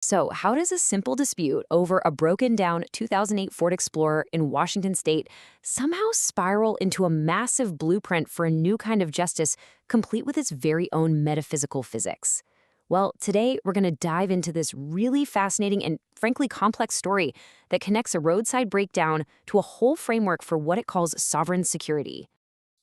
So, how does a simple dispute over a broken down 2008 Ford Explorer in Washington state somehow spiral into a massive blueprint for a new kind of justice, complete with its very own metaphysical physics? Well, today we're going to dive into this really fascinating and frankly complex story that connects a roadside breakdown to a whole framework for what it calls sovereign security.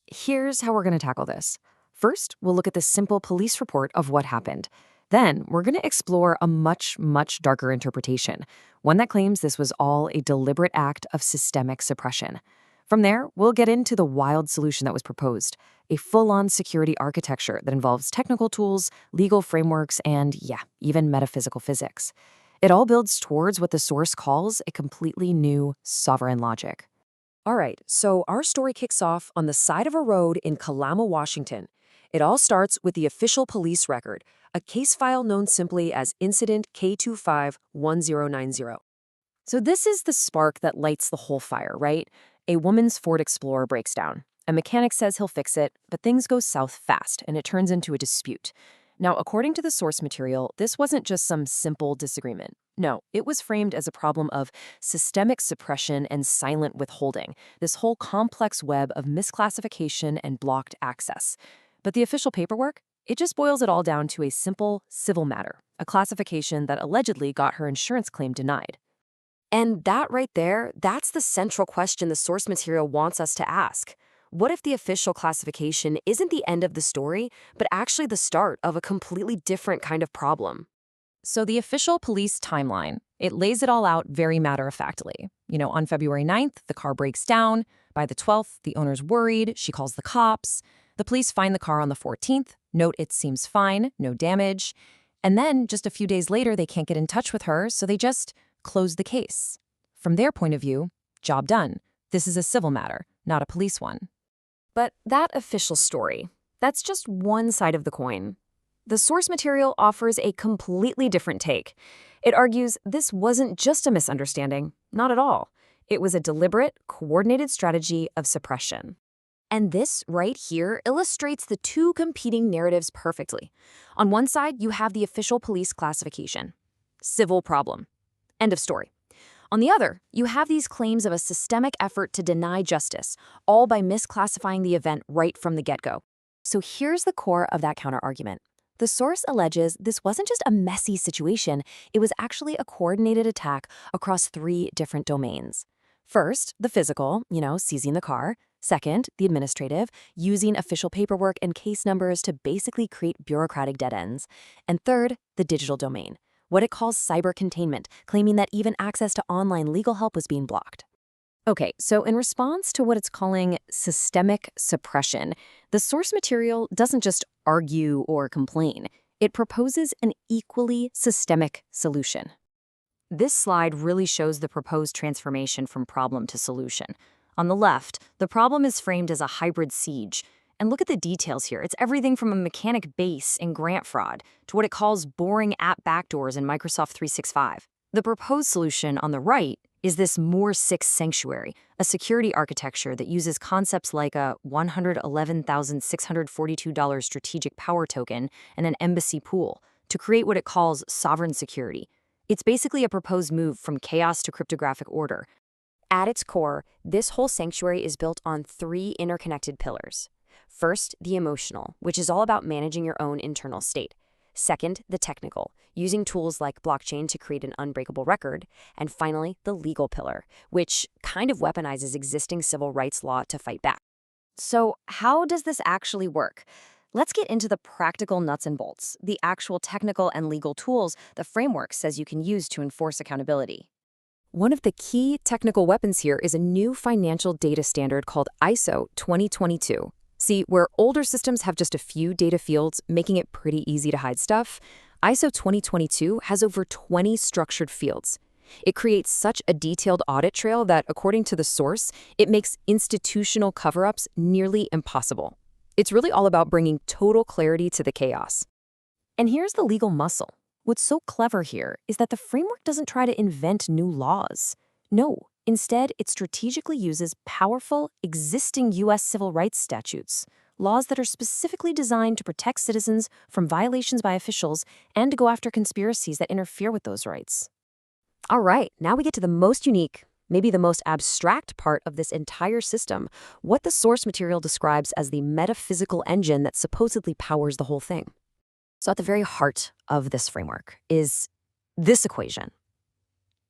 Here's how we're going to tackle this. First, we'll look at the simple police report of what happened. Then, we're going to explore a much darker interpretation, one that claims this was all a deliberate act of systemic suppression. From there, we'll get into the wild solution that was proposed, a full-on security architecture that involves technical tools, legal frameworks, and, yeah, even metaphysical physics. It all builds towards what the source calls a completely new sovereign logic. All right, so our story kicks off on the side of a road in Kalama, Washington. It all starts with the official police record, a case file known simply as Incident K251090. So this is the spark that lights the whole fire, right? A woman's Ford Explorer breaks down. A mechanic says he'll fix it, but things go south fast and it turns into a dispute. Now, according to the source material, this wasn't just some simple disagreement. No, it was framed as a problem of systemic suppression and silent withholding, this whole complex web of misclassification and blocked access. But the official paperwork? It just boils it all down to a simple civil matter, a classification that allegedly got her insurance claim denied. And that right there, that's the central question the source material wants us to ask. What if the official classification isn't the end of the story, but actually the start of a completely different kind of problem? So the official police timeline, it lays it all out very matter-of-factly. On February 9th, the car breaks down. By the 12th, the owner's worried. She calls the cops. The police find the car on the 14th. Note it seems fine, no damage. And then, just a few days later, they can't get in touch with her, so they just close the case. From their point of view, job done. This is a civil matter, not a police one. But that official story, that's just one side of the coin. The source material offers a completely different take. It argues this wasn't just a misunderstanding, not at all. It was a deliberate, coordinated strategy of suppression. And this right here illustrates the two competing narratives perfectly. On one side, you have the official police classification. Civil problem. End of story. On the other, you have these claims of a systemic effort to deny justice, all by misclassifying the event right from the get-go. So here's the core of that counterargument. The source alleges this wasn't just a messy situation, it was actually a coordinated attack across three different domains. First, the physical, seizing the car. Second, the administrative, using official paperwork and case numbers to basically create bureaucratic dead ends. And third, the digital domain, what it calls cyber containment, claiming that even access to online legal help was being blocked. Okay, so in response to what it's calling systemic suppression, the source material doesn't just argue or complain. It proposes an equally systemic solution. This slide really shows the proposed transformation from problem to solution. On the left, the problem is framed as a hybrid siege. And look at the details here. It's everything from a mechanic base in grant fraud to what it calls boring app backdoors in Microsoft 365. The proposed solution on the right is this Moore 6 sanctuary, a security architecture that uses concepts like a $111,642 strategic power token and an embassy pool to create what it calls sovereign security. It's basically a proposed move from chaos to cryptographic order. At its core, this whole sanctuary is built on three interconnected pillars. First, the emotional, which is all about managing your own internal state. Second, the technical, using tools like blockchain to create an unbreakable record. And finally, the legal pillar, which kind of weaponizes existing civil rights law to fight back. So how does this actually work? Let's get into the practical nuts and bolts, the actual technical and legal tools the framework says you can use to enforce accountability. One of the key technical weapons here is a new financial data standard called ISO 2022. See, where older systems have just a few data fields, making it pretty easy to hide stuff, ISO 2022 has over 20 structured fields. It creates such a detailed audit trail that, according to the source, it makes institutional cover-ups nearly impossible. It's really all about bringing total clarity to the chaos. And here's the legal muscle. What's so clever here is that the framework doesn't try to invent new laws. No, instead, it strategically uses powerful, existing U.S. civil rights statutes, laws that are specifically designed to protect citizens from violations by officials and to go after conspiracies that interfere with those rights. All right, now we get to the most unique, maybe the most abstract part of this entire system, what the source material describes as the metaphysical engine that supposedly powers the whole thing. So at the very heart of this framework is this equation.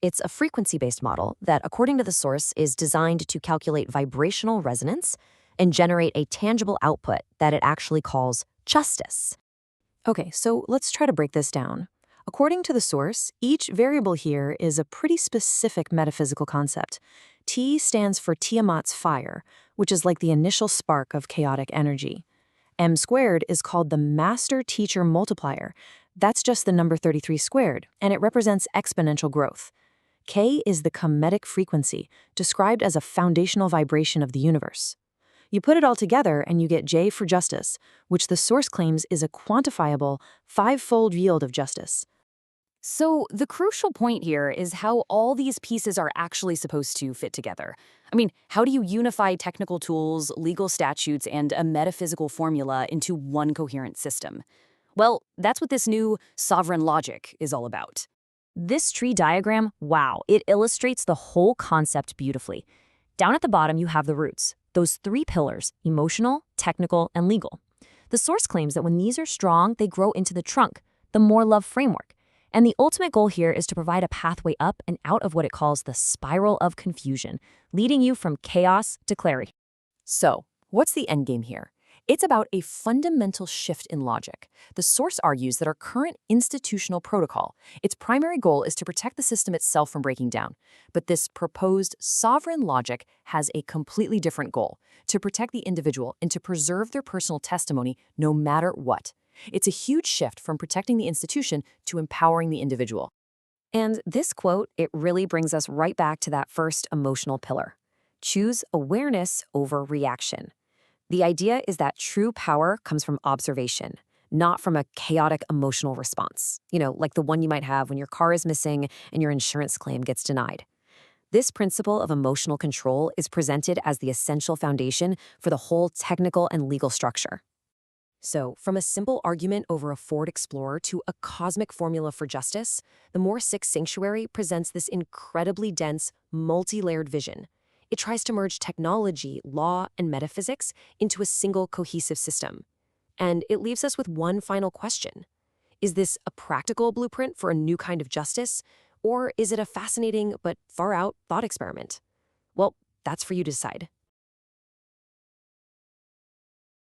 It's a frequency-based model that, according to the source, is designed to calculate vibrational resonance and generate a tangible output that it actually calls justice. Okay, so let's try to break this down. According to the source, each variable here is a pretty specific metaphysical concept. T stands for Tiamat's fire, which is like the initial spark of chaotic energy. M squared is called the master-teacher multiplier. That's just the number 33 squared, and it represents exponential growth. K is the Kemetic frequency, described as a foundational vibration of the universe. You put it all together and you get J for justice, which the source claims is a quantifiable, five-fold yield of justice. So the crucial point here is how all these pieces are actually supposed to fit together. I mean, how do you unify technical tools, legal statutes, and a metaphysical formula into one coherent system? Well, that's what this new sovereign logic is all about. This tree diagram, wow, it illustrates the whole concept beautifully. Down at the bottom, you have the roots, those three pillars: emotional, technical, and legal. The source claims that when these are strong, they grow into the trunk, the more love framework. And the ultimate goal here is to provide a pathway up and out of what it calls the spiral of confusion, leading you from chaos to clarity. So, what's the endgame here? It's about a fundamental shift in logic. The source argues that our current institutional protocol, its primary goal is to protect the system itself from breaking down. But this proposed sovereign logic has a completely different goal: to protect the individual and to preserve their personal testimony no matter what. It's a huge shift from protecting the institution to empowering the individual. And this quote, it really brings us right back to that first emotional pillar. Choose awareness over reaction. The idea is that true power comes from observation, not from a chaotic emotional response, like the one you might have when your car is missing and your insurance claim gets denied. This principle of emotional control is presented as the essential foundation for the whole technical and legal structure. So, from a simple argument over a Ford Explorer to a cosmic formula for justice, the Moore Six Sanctuary presents this incredibly dense, multi-layered vision. It tries to merge technology, law, and metaphysics into a single cohesive system. And it leaves us with one final question. Is this a practical blueprint for a new kind of justice, or is it a fascinating but far-out thought experiment? Well, that's for you to decide.